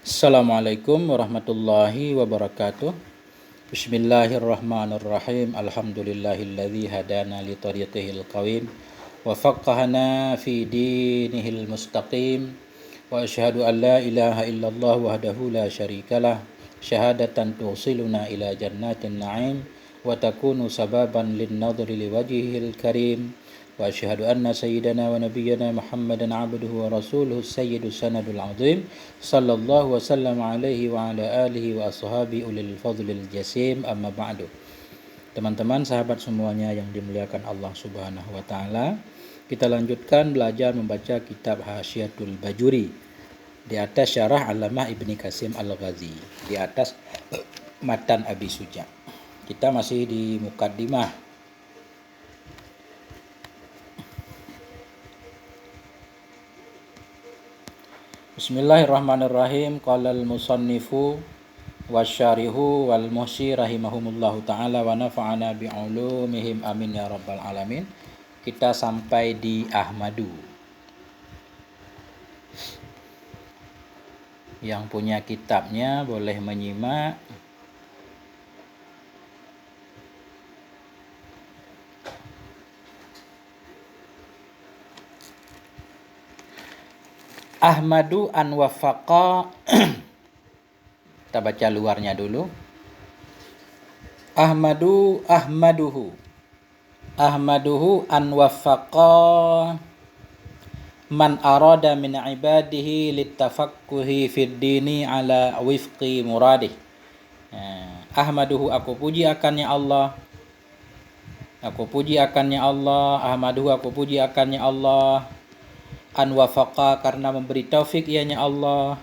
Assalamualaikum warahmatullahi wabarakatuh. Bismillahirrahmanirrahim. Alhamdulillahilladzi hadana li tariqihil qawim wa faqqahana fi dinihil mustaqim. Wa asyhadu an la ilaha illallah wahdahu la syarikalah. Syahadatan tusiluna ila jannatin na'im wa takunu sababan lin nadhri li wajhihil karim. Wa asyhadu anna sayyidana wa nabiyyana Muhammadan abduhu wa rasuluhu sayyidus sanadul azim sallallahu wasallam alaihi wa ala alihi wa ashabi ulil fadlil jasim, amma ba'du. Teman-teman sahabat semuanya yang dimuliakan Allah Subhanahu wa taala, kita lanjutkan belajar membaca kitab Hasyiatul Bajuri di atas syarah Allamah Ibni Qasim Al-Ghazi, di atas matan Abi Suja. Kita masih di mukaddimah. Bismillahirrahmanirrahim. Qala al-musannifu wasyarihu wal muhsi rahimahumullahu ta'ala wa nafa'ana bi'ulumihim amin ya rabbal alamin. Kita sampai di Ahmadu. Yang punya kitabnya boleh menyimak. Ahmadu an wafaqa. Kita baca luarnya dulu. Ahmaduhu an wafaqa man arada min ibadihi litafakkuhi fid dini ala wifqi muradih. Ahmaduhu, aku puji akannya Allah. Aku puji akannya Allah. Ahmaduhu, aku puji akannya Allah. An wafaqa, karena memberi taufik ianya Allah.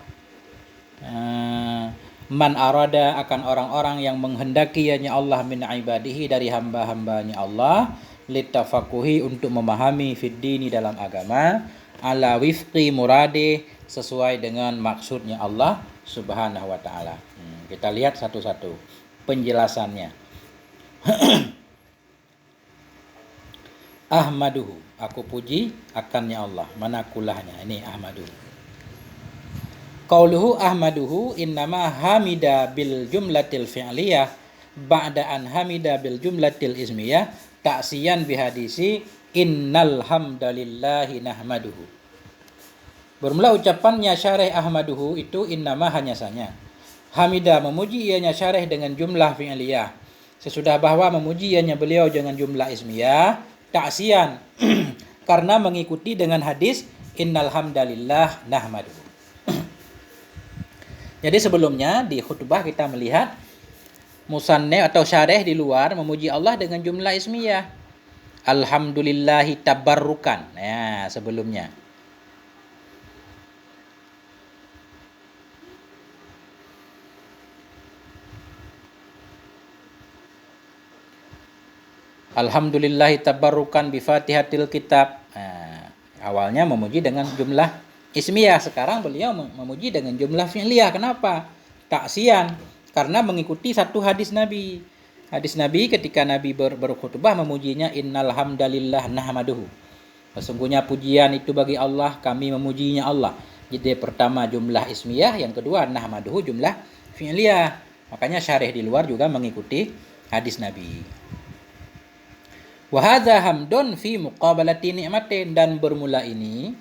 Man arada, akan orang-orang yang menghendaki ianya Allah min ibadihi, dari hamba-hambanya Allah, litafakuhi, untuk memahami fid dini, dalam agama, ala wifqi muradi, sesuai dengan maksudnya Allah Subhanahu wa taala. Kita lihat satu-satu penjelasannya. Ahmaduhu, aku puji akannya Allah. Mana kulahnya? Ini Ahmaduhu. Qauluhu ahmaduhu innama hamida bil jumlatil fi'liyah ba'da an hamida bil jumlatil ismiyah ta'siyan bihadisi innal hamdalillahi nahmaduhu. Bermula ucapannya syarih ahmaduhu itu innama, hanya saja. Hamida, memuji ianya syarih dengan jumlah fi'liyah. Sesudah bahwa memuji ianya beliau dengan jumlah ismiyah, ta'siyan karena mengikuti dengan hadis innal hamdalillah nahmaduhu. Jadi sebelumnya di khutbah kita melihat musannif atau syarih di luar memuji Allah dengan jumlah ismiyah. Alhamdulillahi tabarrukan. Ya, sebelumnya. Alhamdulillahi tabarrukan bi Fatihatil Kitab. Awalnya memuji dengan jumlah ismiyah, sekarang beliau memuji dengan jumlah fi'liyah. Kenapa? Ta'siyan, karena mengikuti satu hadis Nabi. Hadis Nabi ketika Nabi berkhutbah memujinya innal hamdalillah nahmaduhu. Sesungguhnya pujian itu bagi Allah, kami memujinya Allah. Jadi pertama jumlah ismiyah, yang kedua nahmaduhu jumlah fi'liyah. Makanya syarih di luar juga mengikuti hadis Nabi. Wa hadza hamdun fi muqabalati ni'matin, dan bermula ini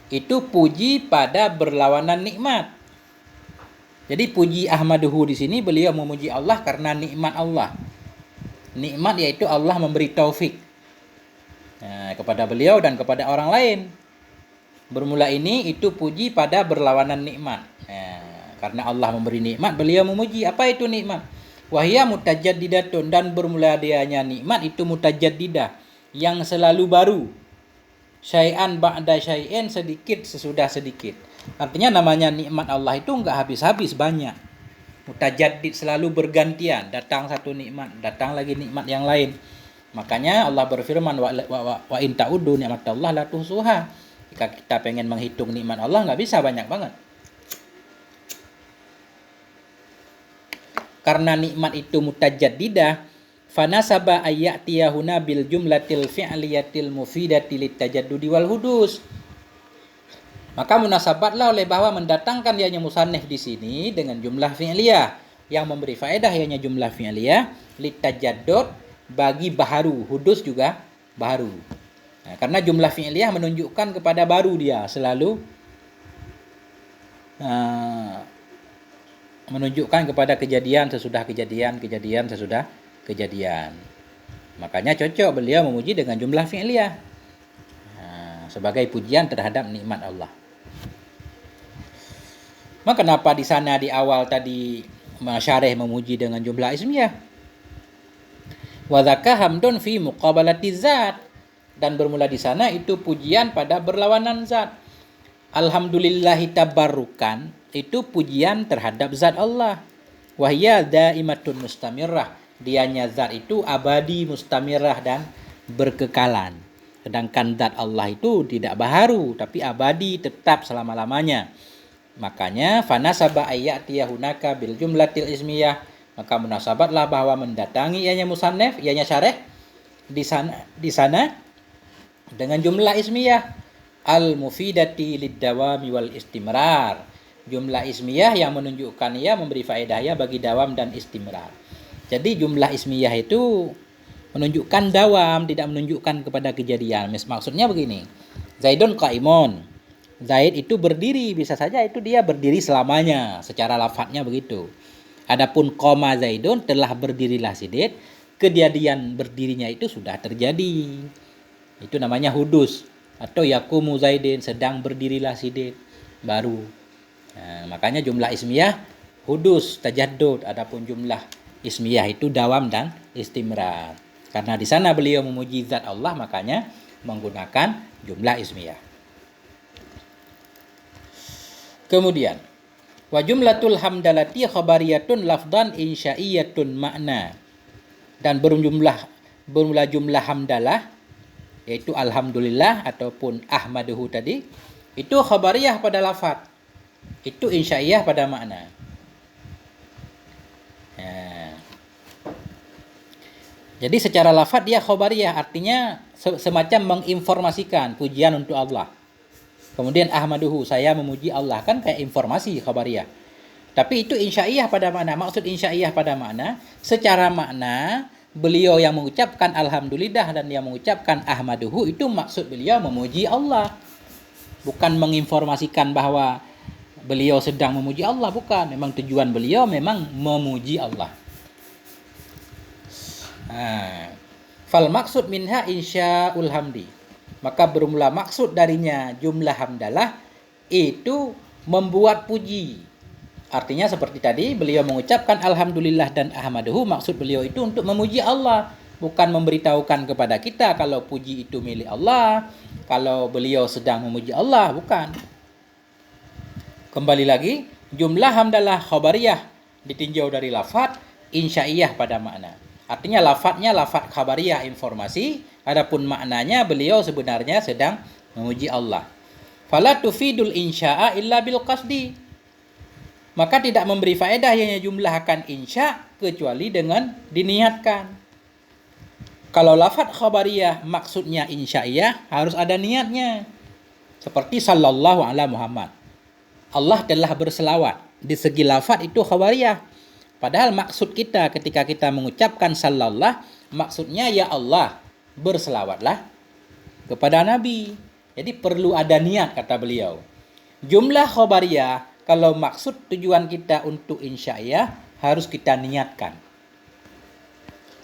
itu puji pada berlawanan nikmat. Jadi puji ahmaduhu di sini beliau memuji Allah karena nikmat Allah. Nikmat yaitu Allah memberi taufik kepada beliau dan kepada orang lain. Bermula ini itu puji pada berlawanan nikmat. Karena Allah memberi nikmat, beliau memuji. Apa itu nikmat? Wahia mutajaddidatun, dan bermula dianya nikmat itu mutajaddidah, yang selalu baru. Syai'an ba'da syai'in, sedikit sesudah sedikit. Artinya namanya nikmat Allah itu enggak habis-habis, banyak. Mutajaddid, selalu bergantian. Datang satu nikmat, datang lagi nikmat yang lain. Makanya Allah berfirman wa in ta'uddu ni'matallahi la tuhsuha. Jika kita pengen menghitung nikmat Allah enggak bisa, banyak banget. Karena nikmat itu mutajaddidah, fanasaba ayyatiyahuna bil jumlatil fi'liyatil mufidati litajaddudi wal hudus. Maka munasabatlah oleh bahwa mendatangkan ianya musannif di sini dengan jumlah fi'liyah yang memberi faedah ianya jumlah fi'liyah litajaddud bagi baharu, hudus juga baharu. Nah, karena jumlah fi'liyah menunjukkan kepada baru dia selalu menunjukkan kepada kejadian sesudah kejadian, kejadian sesudah kejadian. Makanya cocok beliau memuji dengan jumlah fi'liyah sebagai pujian terhadap nikmat Allah. Maka kenapa di sana di awal tadi syarih memuji dengan jumlah ismiyah? Wa dzaka hamdun fi muqabalati zat, dan bermula di sana itu pujian pada berlawanan zat. Alhamdulillahi tabarrukan itu pujian terhadap zat Allah. Wa hiya daimatun mustamirrah, dianya zat itu abadi, mustamirrah dan berkekalan. Sedangkan zat Allah itu tidak baharu tapi abadi, tetap selama-lamanya. Makanya fanasaba ayyatiya hunaka bil jumlatil ismiyah, maka munasabatlah bahwa mendatangi ianya musannif, ianya syarih di sana dengan jumlah ismiyah al mufidati lid-dawami wal istimrar. Jumlah ismiyah yang menunjukkan ia memberi faedah ya bagi dawam dan istimrar. Jadi jumlah ismiyah itu menunjukkan dawam, tidak menunjukkan kepada kejadian. Maksudnya begini. Zaidun qaimun. Zaid itu berdiri, bisa saja itu dia berdiri selamanya, secara lafadznya begitu. Adapun qoma Zaidun, telah berdirilah si Zaid, kejadian berdirinya itu sudah terjadi. Itu namanya hudus. Atau yakumu Zaidin, sedang berdirilah si Zaid, baru. Nah, makanya jumlah ismiyah hudus, tajaddud. Adapun jumlah ismiyah itu dawam dan istimrar. Karena di sana beliau memuji zat Allah, makanya menggunakan jumlah ismiyah. Kemudian wa jumlatul hamdalati khabariyatun lafdan insya'iyatun makna, dan bermula jumlah hamdalah yaitu alhamdulillah ataupun ahmaduhu tadi itu khabariyah pada lafaz, itu insya'iyah pada makna. Jadi secara lafaz dia khabariyah, artinya semacam menginformasikan pujian untuk Allah. Kemudian ahmaduhu, saya memuji Allah, kan kayak informasi khabariyah. Tapi itu insya'iyah pada makna. Maksud insya'iyah pada makna, secara makna beliau yang mengucapkan alhamdulillah dan yang mengucapkan ahmaduhu itu maksud beliau memuji Allah. Bukan menginformasikan bahwa beliau sedang memuji Allah, bukan. Memang tujuan beliau memang memuji Allah. Fal maksud minha insya'ul hamdi. Maka bermula maksud darinya jumlah hamdalah itu membuat puji. Artinya seperti tadi beliau mengucapkan alhamdulillah dan ahmaduhu, maksud beliau itu untuk memuji Allah, bukan memberitahukan kepada kita kalau puji itu milik Allah, kalau beliau sedang memuji Allah, bukan. Kembali lagi, jumlah hamdalah khabariyah ditinjau dari lafaz, insya'iyah pada makna. Artinya lafadznya lafaz khabariyah, informasi. Adapun maknanya beliau sebenarnya sedang memuji Allah. Fala tufidul insya'a illa bil qasdi. Maka tidak memberi faedah yang jumlah akan insya kecuali dengan diniatkan. Kalau lafaz khabariyah maksudnya insya'iyah harus ada niatnya. Seperti sallallahu ala Muhammad. Allah telah berselawat. Di segi lafaz itu khabariyah. Padahal maksud kita ketika kita mengucapkan sallallahu, maksudnya ya Allah, berselawatlah kepada Nabi. Jadi perlu ada niat, kata beliau. Jumlah khabariyah, kalau maksud tujuan kita untuk insya'iyah, harus kita niatkan.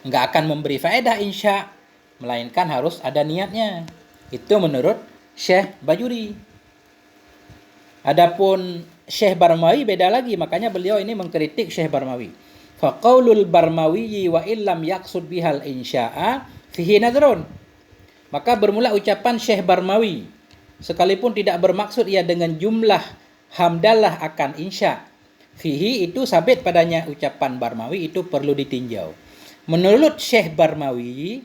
Enggak akan memberi faedah insya', melainkan harus ada niatnya. Itu menurut Syekh Bajuri. Adapun Syekh Barmawi beda lagi, makanya beliau ini mengkritik Syekh Barmawi. Faqaulul Barmawi wa illam yaqsud bihal insya'a fihi nadrun. Maka bermula ucapan Syekh Barmawi, sekalipun tidak bermaksud ia dengan jumlah hamdalah akan insya', fihi itu sabit padanya ucapan Barmawi, itu perlu ditinjau. Menurut Syekh Barmawi,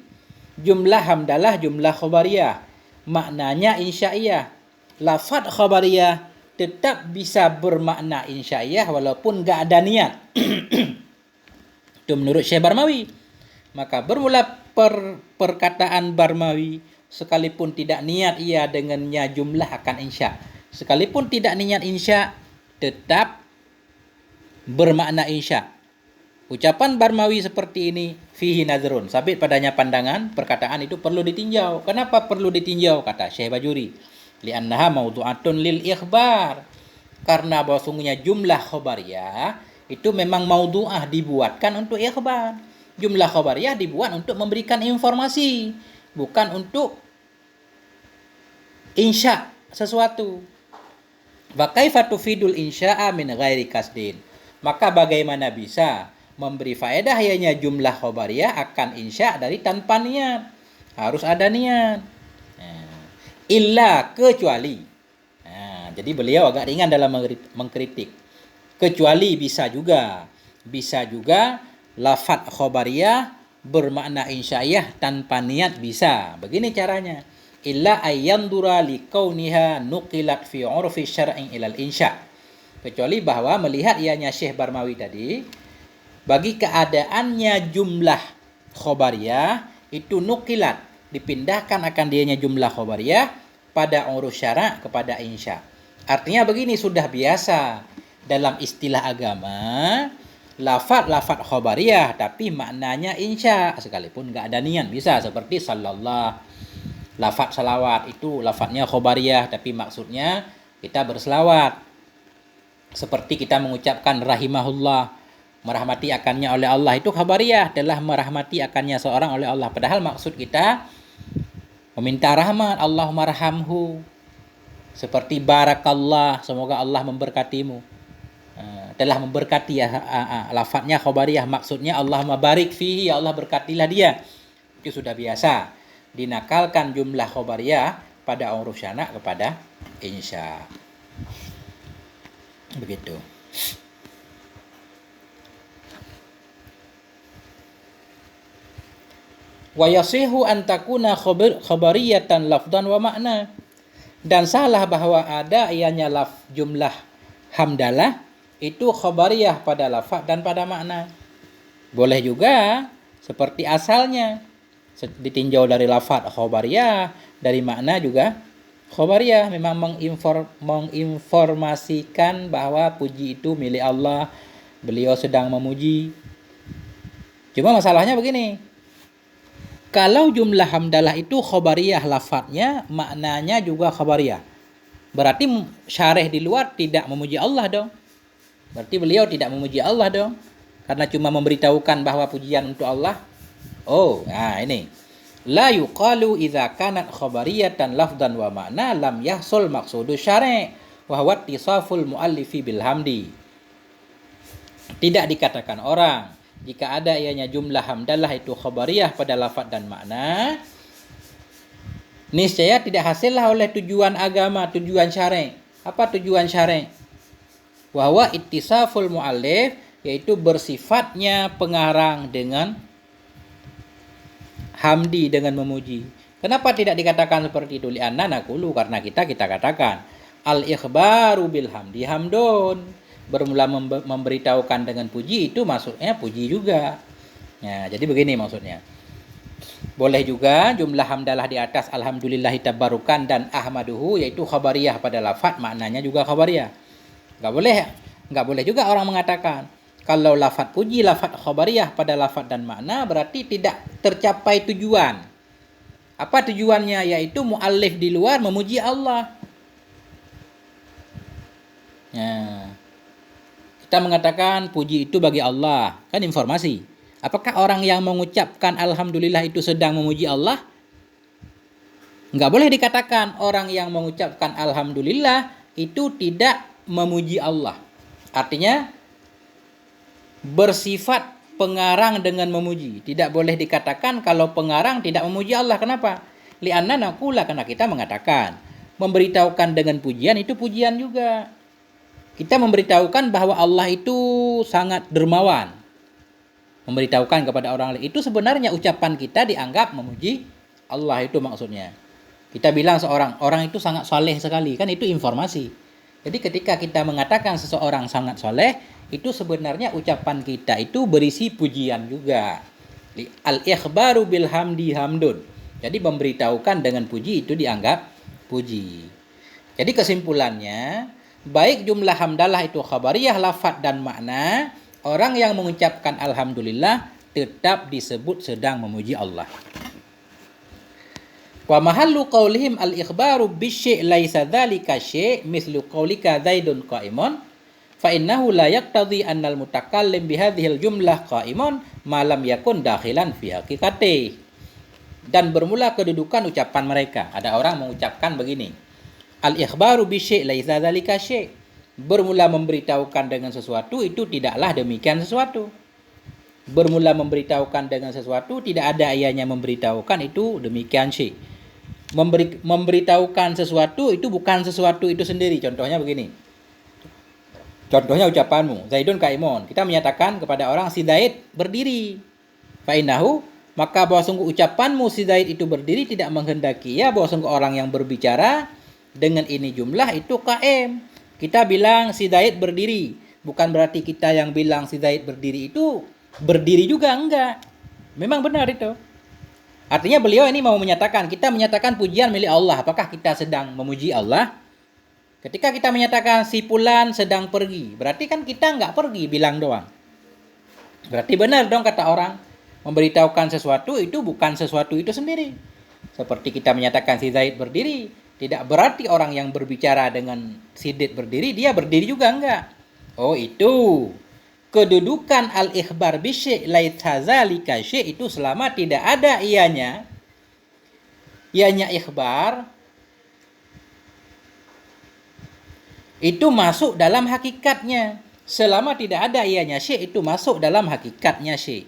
jumlah hamdalah jumlah khabariyah, maknanya insya'iyah. Lafaz khabariyah tetap bisa bermakna insya'iyah walaupun gak ada niat. Itu menurut Syekh Barmawi. Maka bermula perkataan Barmawi, sekalipun tidak niat ia dengannya jumlah akan insya'. Sekalipun tidak niat insya, tetap bermakna insya. Ucapan Barmawi seperti ini fihi nazrun, sabit padanya pandangan, perkataan itu perlu ditinjau. Kenapa perlu ditinjau? Kata Syekh Bajuri, li'annaha mawdu'atun lil ikhbar, karena bahwasanya jumlah khobariyah itu memang maudu'ah, dibuatkan untuk ikhbar. Jumlah khobariyah dibuat untuk memberikan informasi, bukan untuk insya sesuatu. Wa kaifa tufidul insya'a min ghairi kasdin, maka bagaimana bisa memberi faedah ianya jumlah khobariyah akan insya dari tanpa niat. Harus ada niat. Illa, kecuali. Jadi beliau agak ringan dalam mengkritik. Kecuali bisa juga lafadz khobariyah bermakna insya'iyah tanpa niat bisa. Begini caranya. Illa ayyandura liqauniha nuqilat fi 'urfi syar'i ilal insya'. Kecuali bahwa melihat ianya Syekh Barmawi tadi, bagi keadaannya jumlah khobariyah itu nukilat, dipindahkan akan dianya jumlah khobariyah pada urus syara' kepada insya. Artinya begini, sudah biasa dalam istilah agama lafadz khobariyah tapi maknanya insya, sekalipun nggak ada niat bisa, seperti sallallahu. Lafadz salawat itu lafadznya khobariyah tapi maksudnya kita berselawat. Seperti kita mengucapkan rahimahullah, merahmati akannya oleh Allah, itu khabariyah, adalah merahmati akannya seorang oleh Allah. Padahal maksud kita meminta rahmat, Allahumma rahamhu. Seperti barakallah, semoga Allah memberkatimu. Telah memberkati ya, lafadznya khabariyah, maksudnya Allahumma barik fihi, ya Allah berkatilah dia. Itu sudah biasa. Dinakalkan jumlah khabariyah pada uruf syana' kepada insya. Begitu. Wa yasihu an takuna khabariyatan lafdan wa makna, dan salah bahwa ada ianya jumlah hamdalah itu khabariyah pada lafaz dan pada makna. Boleh juga seperti asalnya, ditinjau dari lafaz khabariyah, dari makna juga khabariyah, memang menginformasikan bahwa puji itu milik Allah, beliau sedang memuji. Cuma masalahnya begini, kalau jumlah hamdalah itu khabariyah lafadznya, maknanya juga khabariyah, berarti syarih di luar tidak memuji Allah dong. Berarti beliau tidak memuji Allah dong, karena cuma memberitahukan bahwa pujian untuk Allah. Oh, nah ini. La yuqalu idza kanat khabariyatan lafdan wa makna lam yahsul maqsudu syari' wa huwa ittisaful muallifi bil hamdi. Tidak dikatakan orang jika ada ianya jumlah hamdalah itu khabariyah pada lafaz dan makna, niscaya tidak hasillah oleh tujuan agama, tujuan syar'i. Apa tujuan syar'i? Wa huwa ittisaful muallif, yaitu bersifatnya pengarang dengan hamdi, dengan memuji. Kenapa tidak dikatakan seperti itu? Li'anna naqulu, karena kita katakan al-ikhbaru bil hamdi hamdun. Bermula memberitahukan dengan puji itu maksudnya puji juga. Ya, jadi begini maksudnya. Boleh juga jumlah hamdalah di atas alhamdulillahi tabarukan dan ahmaduhu, yaitu khabariyah pada lafaz, maknanya juga khabariyah. Enggak boleh juga orang mengatakan kalau lafaz puji, lafaz khabariyah pada lafaz dan makna berarti tidak tercapai tujuan. Apa tujuannya? Yaitu muallif di luar memuji Allah. Ya. Kita mengatakan puji itu bagi Allah, kan informasi. Apakah orang yang mengucapkan alhamdulillah itu sedang memuji Allah? Enggak boleh dikatakan orang yang mengucapkan alhamdulillah itu tidak memuji Allah. Artinya bersifat pengarang dengan memuji. Tidak boleh dikatakan kalau pengarang tidak memuji Allah. Kenapa? Li'anna naqula, karena kita mengatakan memberitahukan dengan pujian itu pujian juga. Kita memberitahukan bahwa Allah itu sangat dermawan. Memberitahukan kepada orang lain, itu sebenarnya ucapan kita dianggap memuji Allah, itu maksudnya. Kita bilang orang itu sangat soleh sekali, kan itu informasi. Jadi ketika kita mengatakan seseorang sangat soleh, itu sebenarnya ucapan kita itu berisi pujian juga. Al-ikhbaru bil hamdi hamdun. Jadi memberitahukan dengan puji itu dianggap puji. Jadi kesimpulannya, baik jumlah hamdalah itu khabariyah, lafaz dan makna, orang yang mengucapkan alhamdulillah tetap disebut sedang memuji Allah. Wa mahallu qaulihim al-ikhbaru bisyai' laisa dzalika syai' mislu qaulika Zaidun qa'imun fa innahu la yaqtadhi annal mutakallim bihadhil jumlah qa'imun ma lam yakun dakhilan fi haqiqati. Dan bermula kedudukan ucapan mereka. Ada orang mengucapkan begini, al-ikhbaru bisyai' laisa dzalika syai'. Bermula memberitahukan dengan sesuatu itu tidaklah demikian sesuatu. Bermula memberitahukan dengan sesuatu tidak ada ianya memberitahukan itu demikian syai'. Memberitahukan sesuatu itu bukan sesuatu itu sendiri. Contohnya begini. Contohnya ucapanmu, Zaidun qaimun. Kita menyatakan kepada orang si Zaid berdiri. Fa innahu, maka bahwa sungguh ucapanmu si Zaid itu berdiri tidak menghendaki ya bahwa sungguh orang yang berbicara dengan ini jumlah itu qaim. Kita bilang si Zaid berdiri, bukan berarti kita yang bilang si Zaid berdiri itu berdiri juga, enggak. Memang benar itu. Artinya beliau ini mau menyatakan, kita menyatakan pujian milik Allah. Apakah kita sedang memuji Allah? Ketika kita menyatakan si fulan sedang pergi, berarti kan kita enggak pergi, bilang doang. Berarti benar dong kata orang. Memberitahukan sesuatu itu bukan sesuatu itu sendiri. Seperti kita menyatakan si Zaid berdiri, tidak berarti orang yang berbicara dengan si Zaid berdiri, dia berdiri juga enggak. Oh itu. Kedudukan al-ikhbar bisyai' laisa dzalika syai' itu selama tidak ada ianya ikhbar itu masuk dalam hakikatnya. Selama tidak ada ianya syai' itu masuk dalam hakikatnya syai'.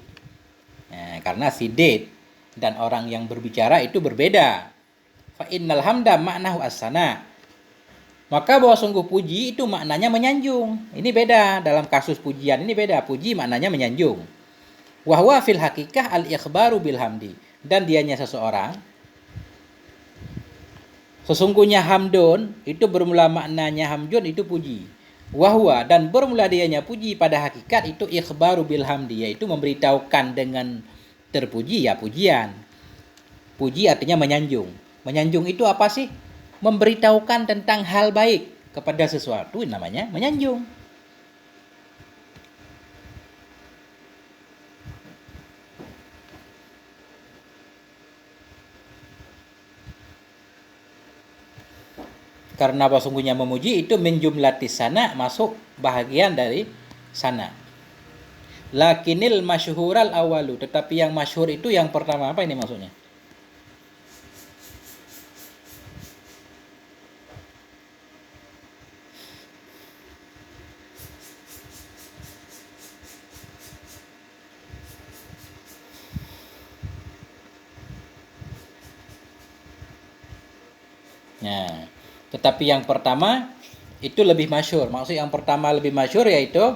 Nah, karena sidet dan orang yang berbicara itu berbeda. Fa innal hamda ma'nahu as-sana. Maka bahwa sungguh puji itu maknanya menyanjung. Ini beda dalam kasus pujian, ini beda. Puji maknanya menyanjung. Wa huwa fil haqiqah al-ikhbaru bil hamdi. Dan dianya seseorang. Sesungguhnya hamdun itu bermula maknanya hamdun itu puji. Wa huwa dan bermula dianya puji pada hakikat itu ikhbaru bil hamdi, yaitu memberitahukan dengan terpuji ya pujian. Puji artinya menyanjung. Menyanjung itu apa sih? Memberitahukan tentang hal baik kepada sesuatu namanya menyanjung. Karena bahwa sungguhnya memuji itu min jumlatis sana, masuk bahagian dari sana. Lakinil masyhural awalu, tetapi yang masyhur itu yang pertama. Apa ini maksudnya? Nah, tetapi yang pertama itu lebih masyhur. Maksud yang pertama lebih masyhur yaitu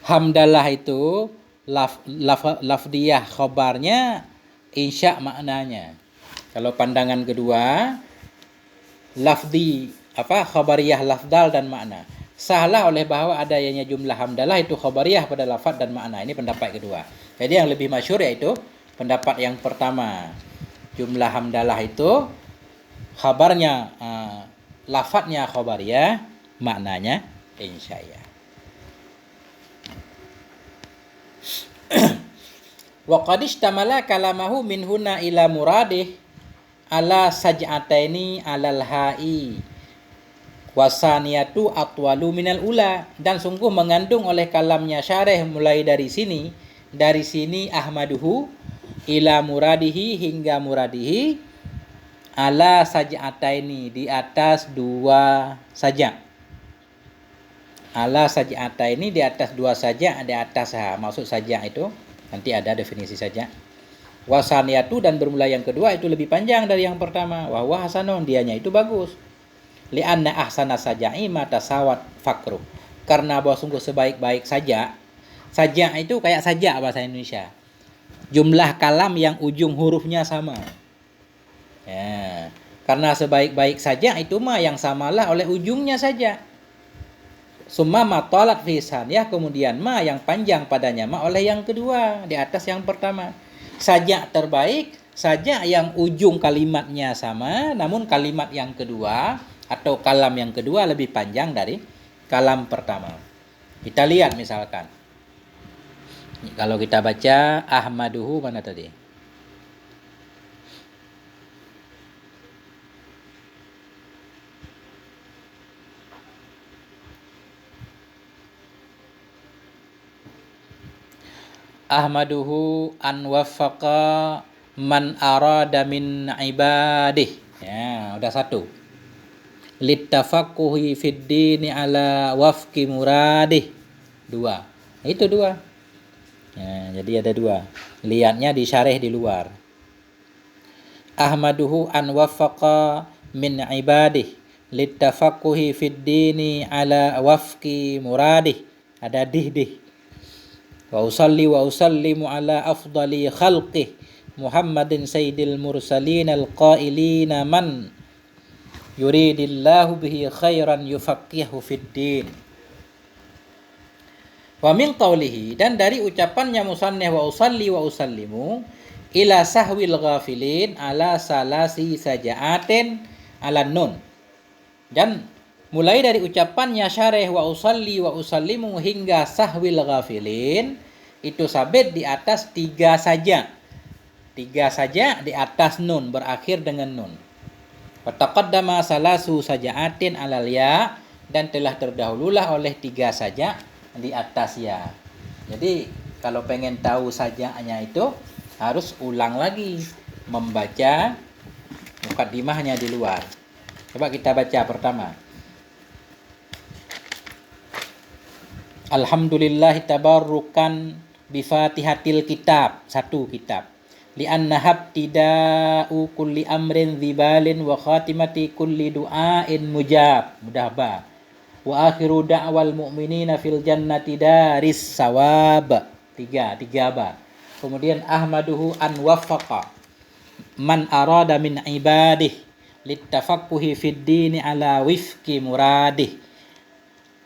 hamdalah itu lafdiyah khobarnya insya maknanya. Kalau pandangan kedua lafdi khobariyah lafdal dan makna. Sahlah oleh bahwa adanya jumlah hamdalah itu khobariyah pada lafaz dan makna. Ini pendapat kedua. Jadi yang lebih masyhur yaitu pendapat yang pertama. Jumlah hamdalah itu khabarnya lafadznya khobariyah, maknanya insya'iyah. Wa qad istamala kalamahu min huna ila muradih ala saj'ataini alal ha'i wasaniyatu atwalu minal ula. Dan sungguh mengandung oleh kalamnya syarih mulai dari sini ahmaduhu ila muradihi hingga muradihi ala saj'ataini, di atas dua sajak. Ala saj'ataini, di atas dua sajak, di atas maksud sajak itu nanti ada definisi sajak. Wasaniyatu, dan bermula yang kedua itu lebih panjang dari yang pertama. Wa huwa hasanun, dianya itu bagus. Li'anna ahsana sajai mata sawat fakru. Karena bahwa sungguh sebaik-baik sajak itu kayak sajak bahasa Indonesia. Jumlah kalam yang ujung hurufnya sama. Ya, karena sebaik-baik saja itu mah yang samalah oleh ujungnya saja. Summa matalat fisan, ya kemudian ma yang panjang padanya ma oleh yang kedua di atas yang pertama. Sajak terbaik, sajak yang ujung kalimatnya sama, namun kalimat yang kedua atau kalam yang kedua lebih panjang dari kalam pertama. Kita lihat misalkan, kalau kita baca ahmaduhu mana tadi? Ahmaduhu an waffaqa man arada min ibadih. Ya, udah satu. Littafaqquhi fid dini ala wafqi muradih. Dua. Itu dua. Ya, jadi ada dua. Lihatnya di syarih di luar. Ahmaduhu an waffaqa min ibadih littafaqquhi fid dini ala wafqi muradih. Ada dih. Wa usalli wa usallimu ala afdali khalqih Muhammadin sayyidil mursalin al-qailina man yuridillahu bihi khairan yufaqihu fid din. Wa min qawlihi, dan dari ucapannya musannif wa usalli wa usallimu ila sahwil ghafilin ala salasi sajaatin ala nun. Dan mulai dari ucapannya syarih wa usalli wa usallimu hingga sahwil ghafilin, itu sabit di atas tiga saja. Tiga saja di atas nun, berakhir dengan nun. Wa taqaddama salasu sajaatin alal ya, dan telah terdahululah oleh tiga saja di atas ya. Jadi kalau pengen tahu sajanya itu harus ulang lagi membaca mukaddimahnya di luar. Coba kita baca pertama. Alhamdulillah tabarrukan bi Fatihatil kitab, satu kitab. Li'anna habtida'u kulli amrin dzibalin wa khatimati kulli du'ain mujab. Mudah ba. Wa akhiru da'wal mu'minina fil jannati daris sawab. Tiga ba. Kemudian ahmaduhu an waffaqa man arada min ibadih littafaqquhi fid dini ala wifqi muradih.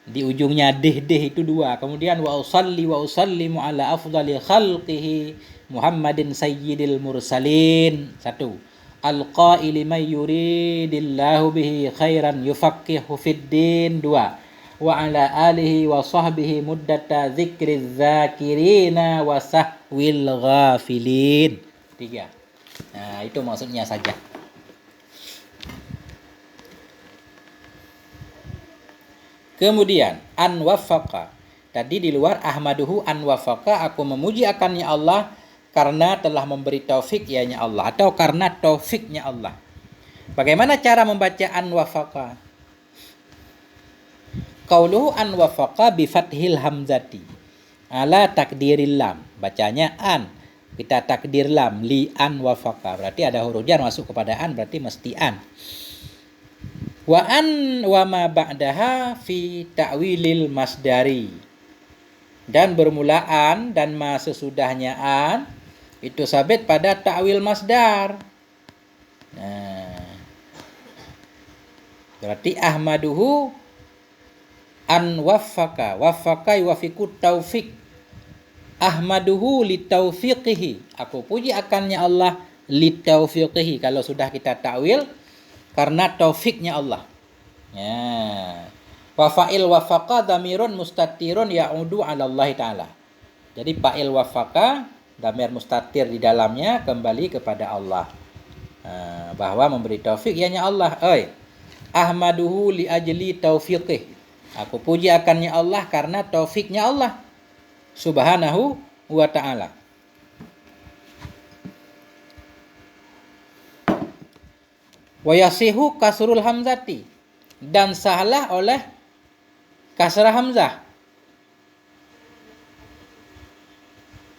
Di ujungnya dih itu dua. Kemudian wa usalli wa usallimu ala afdali khalqihi Muhammadin sayyidil mursalin, satu. Al-qaili may yuridillahu bihi khairan yufaqihu fid din, dua. Wa ala alihi wa sahbihi muddata dzikriz zakirina wa sahwil ghafilin, tiga. Nah, itu maksudnya saja. Kemudian an waffaqa. Tadi di luar ahmaduhu an waffaqa, aku memuji akannya Allah karena telah memberi taufik ianya Allah, atau karena taufiknya Allah. Bagaimana cara membaca an waffaqa? Qauluhu an waffaqa bi fathil hamzati ala takdiril lam. Bacanya an. Kita takdir lam li an waffaqa. Berarti ada huruf jar masuk kepada an, berarti mesti an. Wa an wa ma ba'daha fi ta'wilil masdari. Dan bermulaan dan ma sesudahnya an itu sabit pada ta'wil masdar. Nah, berarti ahmaduhu an waffaqa. Waffaqa yuwafiqu taufik. Ahmaduhu li taufiqihi. Aku puji akannya Allah li taufiqihi. Kalau sudah kita ta'wil karena taufiknya Allah. Ya. Wa fa'il waffaqa dhamirun mustatirun ya'udu 'ala Allah taala. Jadi fa'il waffaqa, dhamir mustatir di dalamnya kembali kepada Allah. Bahwa memberi taufik ianya Allah. Ahmaduhu li ajli taufiqih. Aku puji akannya Allah karena taufiknya Allah Subhanahu wa ta'ala. Wa yasihu kasrul hamzati, dan sahlah oleh kasrah hamzah.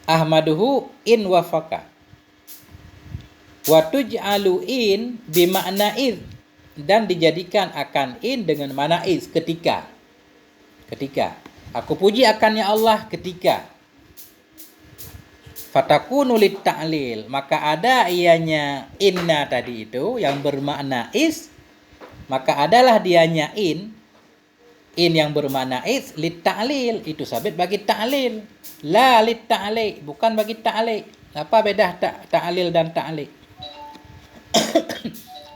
Ahmaduhu in wafaka. Wa tuj'alu in bimakna id, dan dijadikan akan in dengan makna iz, ketika. Aku puji akannya Allah ketika. Fatakunu lit ta'lil, maka ada ianya inna tadi itu yang bermakna is, maka adalah dianya in yang bermakna is lit ta'lil, itu sabit bagi ta'lil. La lit ta'li, bukan bagi ta'li. Apa beda ta'lil dan ta'li?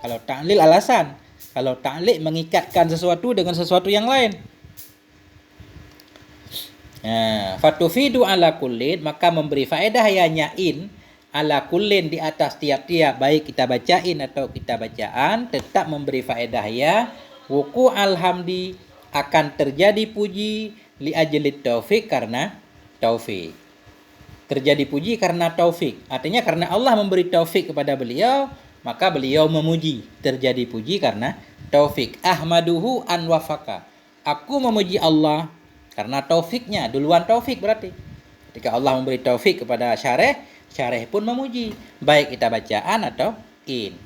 Kalau ta'lil alasan, Kalau ta'liq mengikatkan sesuatu dengan sesuatu yang lain. Fatufidu ala kullin, maka memberi faedah ya nyain ala kullin di atas tiap-tiap, baik kita bacain atau kita bacaan, tetap memberi faedah ya wuku alhamdi, akan terjadi puji li ajlit taufik, karena taufik. Terjadi puji karena taufik, artinya karena Allah memberi taufik kepada beliau, maka beliau memuji. Terjadi puji karena taufik. Ahmaduhu an wafaka, aku memuji Allah karena taufiknya. Duluan taufik berarti. Ketika Allah memberi taufik kepada syarih, syarih pun memuji, baik kita bacaan atau in.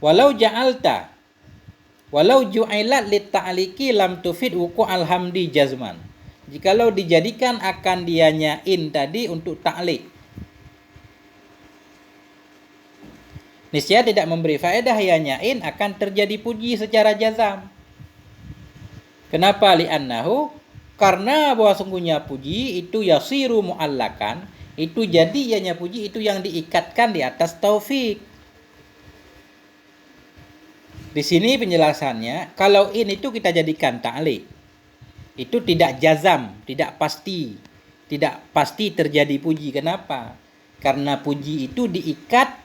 Walau ju'ilat lit ta'liqi lam tufid wuku alhamdi jazman. Jikalau dijadikan akan dianyain tadi untuk ta'liq, niscaya tidak memberi faedah ya nyain akan terjadi puji secara jazam. Kenapa? Li'annahu, karena bahwa sungguhnya puji itu yasiru mu'allakan, itu jadi ianya puji itu yang diikatkan di atas taufik. Di sini penjelasannya, kalau in itu kita jadikan ta'liq, itu tidak jazam, tidak pasti terjadi puji. Kenapa? Karena puji itu diikat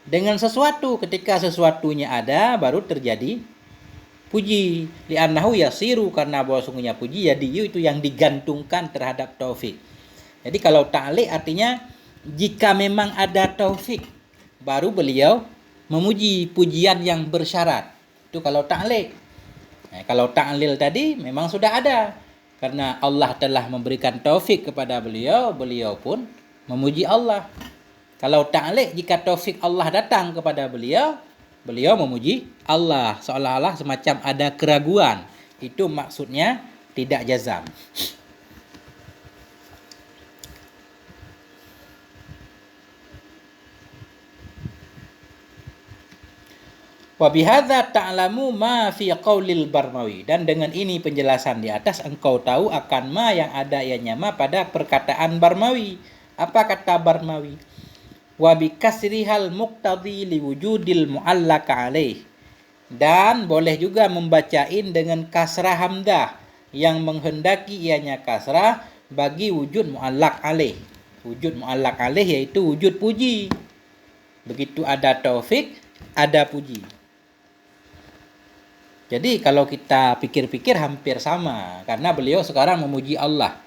dengan sesuatu. Ketika sesuatunya ada, baru terjadi puji. Li'annahu yasiru, karena bahwa sungguhnya puji jadi itu yang digantungkan terhadap taufik. Jadi kalau ta'liq artinya jika memang ada taufik, baru beliau memuji pujian yang bersyarat. Itu kalau ta'liq. Kalau ta'lil tadi memang sudah ada, karena Allah telah memberikan taufik kepada beliau, beliau pun memuji Allah. Kalau ta'liq, jika taufik Allah datang kepada beliau, beliau memuji Allah, seolah-olah semacam ada keraguan. Itu maksudnya tidak jazam. Wa bihadza ta'lamu ma fi qaulil Barmawi, dan dengan ini penjelasan di atas engkau tahu akan ma yang ada ianya ma pada perkataan Barmawi. Apa kata Barmawi? Wa bi kasrihal muqtadi li wujudil mu'allaq alaih, dan boleh juga membacain dengan kasrah hamdah yang menghendaki ianya kasrah bagi wujud mu'allaq alaih. Wujud mu'allaq alaih yaitu wujud puji. Begitu ada taufik, ada puji. Jadi kalau kita pikir-pikir hampir sama, karena beliau sekarang memuji Allah.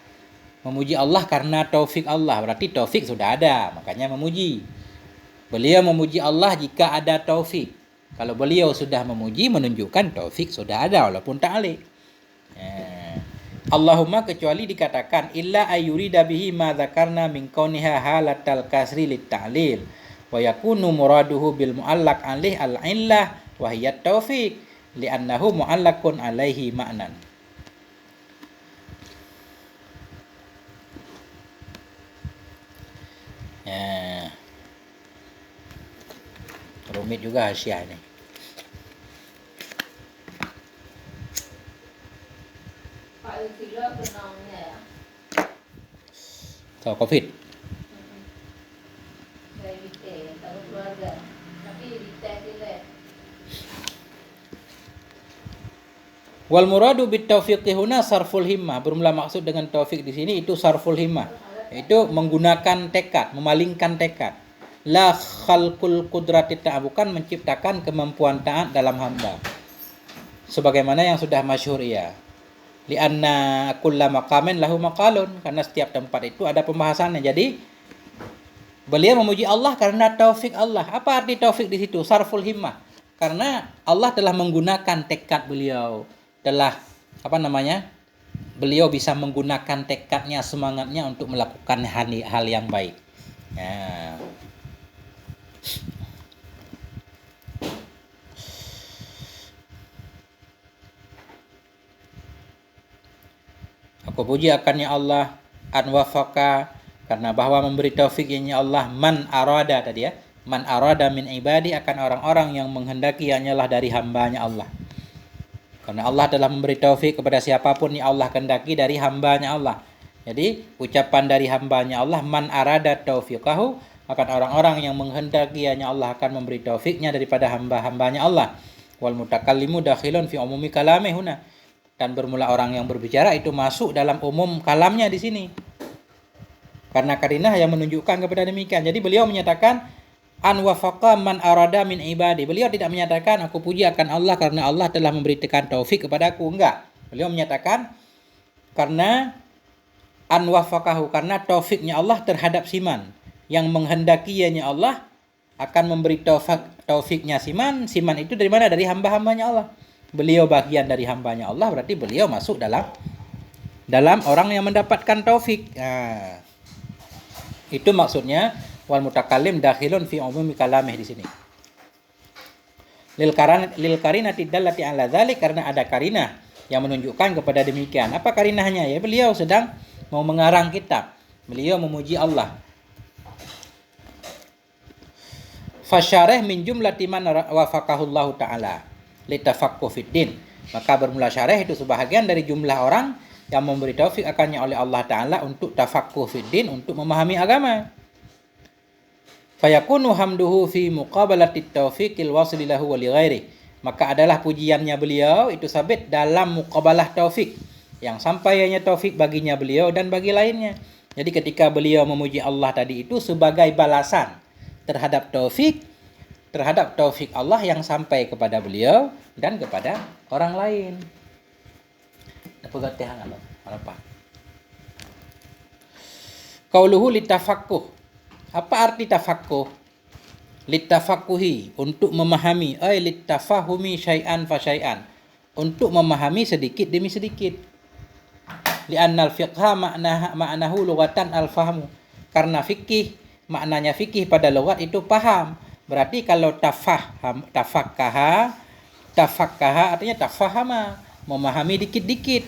Memuji Allah karena taufik Allah, berarti taufik sudah ada, makanya memuji. Beliau memuji Allah jika ada taufik. Kalau beliau sudah memuji, menunjukkan taufik sudah ada, walaupun ta'liq. Allahumma, kecuali dikatakan illa ayyurida bihi ma dzakarna min kauniha halatal kasri lit ta'lil wa yakunu muraduhu bil mu'allaq alih al-illah wa hiya taufik li'annahu mu'allaqun alaihi ma'nan. Rumit juga hasyiah ini. Pak Ilfila benangnya ya? So, COVID. Saya detail, taruh keluarga. Tapi detail sila. Wal muradu bit taufiqi huna sarful himmah. Bermula maksud dengan taufik di sini itu sarful himmah. Itu menggunakan tekad, memalingkan tekad. La khalqul qudrati ta'a, bukan menciptakan kemampuan taat dalam hamba. Sebagaimana yang sudah masyhur ya. Li'anna kulla maqamin lahu maqalun, karena setiap tempat itu ada pembahasannya. Jadi beliau memuji Allah karena taufik Allah. Apa arti taufik di situ? Sarful himmah. Karena Allah telah menggunakan tekad beliau, telah beliau bisa menggunakan tekadnya, semangatnya untuk melakukan hal yang baik. Aku puji akannya Allah an wafaka, karena bahwa memberi taufik ya Allah man arada tadi ya, man arada min ibadi, akan orang-orang yang menghendaki hanyalah dari hambanya Allah. Karena Allah telah memberi taufik kepada siapapun yang Allah kehendaki dari hambanya Allah. Jadi ucapan dari hambanya Allah man arada taufiqahu, Akan orang-orang yang menghendaki hanya Allah akan memberi taufiknya daripada hamba-hambanya Allah. Wal mutakallimu dakhilun fi umumi kalame huna. Dan bermula orang yang berbicara itu masuk dalam umum kalamnya di sini. Karena karinah yang menunjukkan kepada demikian. Jadi beliau menyatakan an wafaqa man arada min ibadi. Beliau tidak menyatakan aku puji akan Allah karena Allah telah memberikan taufik kepadaku. Enggak. Beliau menyatakan karena an wafaqahu, karena taufiknya Allah terhadap siman. Yang menghendakinya Allah akan memberi taufiknya siman. Siman itu dari mana? Dari hamba-hambanya Allah. Beliau bagian dari hambanya Allah, berarti beliau masuk dalam orang yang mendapatkan taufik. Nah, itu maksudnya wal mutakallim dakhilun fi umumi kalamih di sini. Lil karinati dallati ala dzalik, karena ada karinah yang menunjukkan kepada demikian. Apa karinahnya? Ya, beliau sedang mau mengarang kitab. Beliau memuji Allah. Fasyarih min jumlati man wafaqahullahu ta'ala litafaqquh fid din. Maka bermula syarih itu sebahagian dari jumlah orang yang memberi taufik akannya oleh Allah Ta'ala untuk tafaqquh fid din, untuk memahami agama. Fayakunu hamduhu fi muqabalati taufiqil wasili lahu wa li ghairi. Maka adalah pujiannya beliau itu sabit dalam muqabalah taufik, yang sampainya taufik baginya beliau dan bagi lainnya. Jadi ketika beliau memuji Allah tadi itu sebagai balasan terhadap taufik Allah yang sampai kepada beliau dan kepada orang lain. Apa? Qauluhu litafaqquh. Apa arti tafaqquh? Litafaqquhi, untuk memahami, ay litafahumi syai'an fa syai'an, untuk memahami sedikit demi sedikit. Li'annal fiqha ma'nahu lughatan al-fahmu. Karena fikih, maknanya fikih pada logat itu paham. Berarti kalau tafakkaha artinya tafahama, memahami dikit-dikit.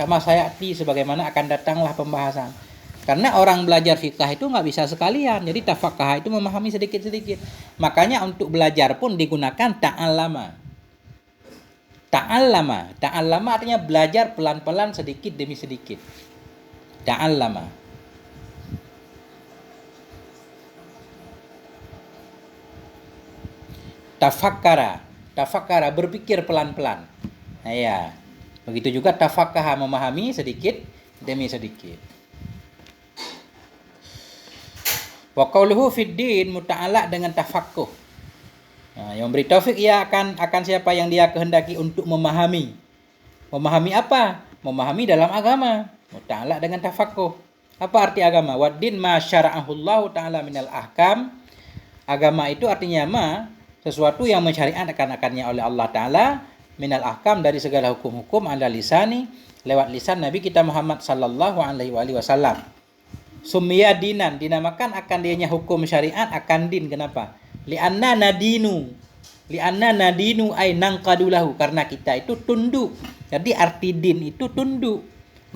Kama sayati, sebagaimana akan datanglah pembahasan. Karena orang belajar fikih itu nggak bisa sekalian. Jadi tafakkaha itu memahami sedikit-sedikit. Makanya untuk belajar pun digunakan ta'allama. Ta'allama artinya belajar pelan-pelan sedikit demi sedikit. Ta'allama. Tafakkara berpikir pelan-pelan. Nah, ya. Begitu juga tafakkaha, memahami sedikit demi sedikit. Wa qauluhu fid din muta'allaq dengan tafaqquh. Nah, yang beri taufik ia akan siapa yang dia kehendaki untuk memahami. Memahami apa? Memahami dalam agama. Muta'allaq dengan tafaqquh. Apa arti agama? Wa din ma syara'ahu Allah ta'ala minal ahkam. Agama itu artinya sesuatu yang mensyariatkan-akannya oleh Allah Ta'ala minal ahkam, dari segala hukum-hukum, ala lisani, lewat lisan Nabi kita Muhammad sallallahu alaihi wasallam. Summiya dinan, dinamakan akan dianya hukum syariat akan din. Kenapa? Li'anna nadinu ay nangqadulahu, karena kita itu tunduk. Jadi arti din itu tunduk.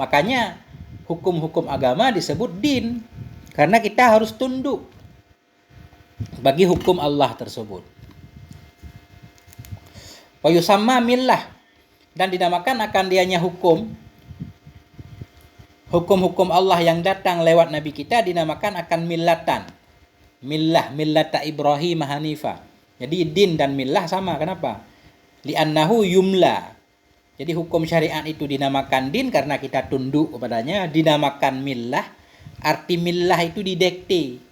Makanya hukum-hukum agama disebut din, karena kita harus tunduk bagi hukum Allah tersebut. Wa yusamma millah, dan dinamakan akan dianya hukum-hukum Allah yang datang lewat Nabi kita dinamakan akan millatan. Millata Ibrahim Hanifa. Jadi din dan millah sama. Kenapa? Li'annahu yumla. Jadi hukum syariat itu dinamakan din karena kita tunduk kepadanya. Dinamakan millah. Arti millah itu didekte.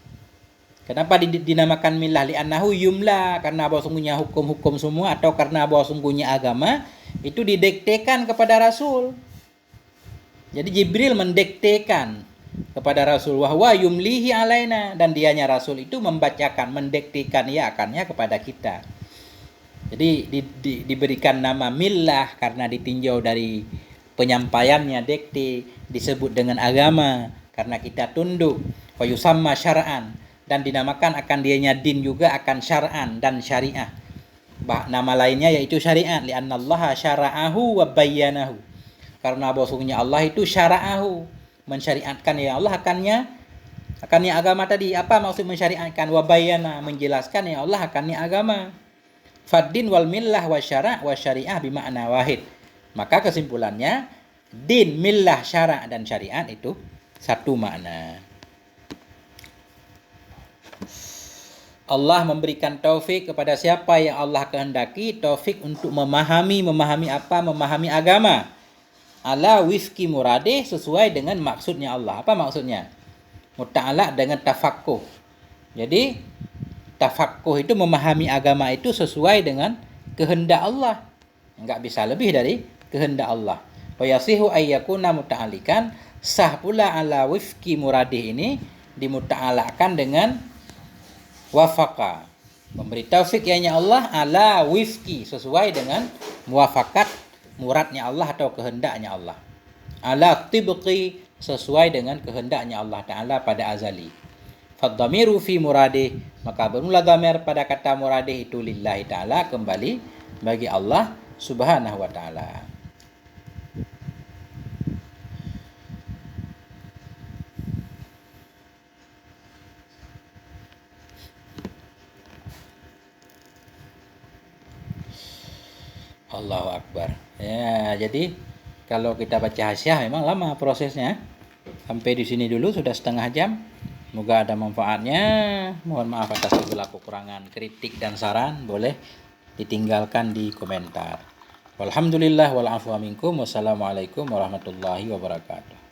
Kenapa dinamakan millah? Li'annahu yumla, karena bahwa sungguhnya hukum-hukum semua, atau karena bahwa sungguhnya agama itu didektekan kepada Rasul. Jadi Jibril mendektekan kepada Rasul, wahwa yumlihi alaina, dan dianya Rasul itu membacakan, mendektekan ya akannya kepada kita. Jadi diberikan nama millah karena ditinjau dari penyampaiannya, dekte, disebut dengan agama karena kita tunduk. Wa yusamma syar'an, dan dinamakan akan dianya din juga akan syar'an dan syariah. Nama lainnya yaitu syariat, li'annallaha syara'ahu wa bayyanahu, karena bahwasanya Allah itu syara'ahu, mensyariatkan, ya Allah akannya agama tadi. Apa maksud mensyariatkan? Wa bayyana, menjelaskan, ya Allah akannya agama. Faddin wal millah wa syara' wa syariah bima'na wahid. Maka kesimpulannya din, millah, syara' dan syariat itu satu makna. Allah memberikan taufik kepada siapa yang Allah kehendaki, taufik untuk memahami apa? Memahami agama. Ala wifki muradih, sesuai dengan maksudnya Allah. Apa maksudnya? Muta'alaq dengan tafaqquh. Jadi tafaqquh itu memahami agama itu sesuai dengan kehendak Allah. Enggak bisa lebih dari kehendak Allah. Wa yasihu ayyakuna muta'allikan, sah pula ala wifki muradih ini dimuta'alakkan dengan wafaqa, memberi taufik ianya Allah ala wifki, sesuai dengan muwafakat muradnya Allah atau kehendaknya Allah. Ala tibqi, sesuai dengan kehendaknya Allah Ta'ala pada azali. Fadhamiru fi muradih, maka bermula dhamir pada kata muradih itu lillahi ta'ala, kembali bagi Allah Subhanahu wa ta'ala. Allahu Akbar. Ya, jadi kalau kita baca hasyiah memang lama prosesnya. Sampai di sini dulu sudah setengah jam. Semoga ada manfaatnya. Mohon maaf atas segala kekurangan, kritik dan saran boleh ditinggalkan di komentar. Walhamdulillah wal afwa minkum. Wassalamualaikum warahmatullahi wabarakatuh.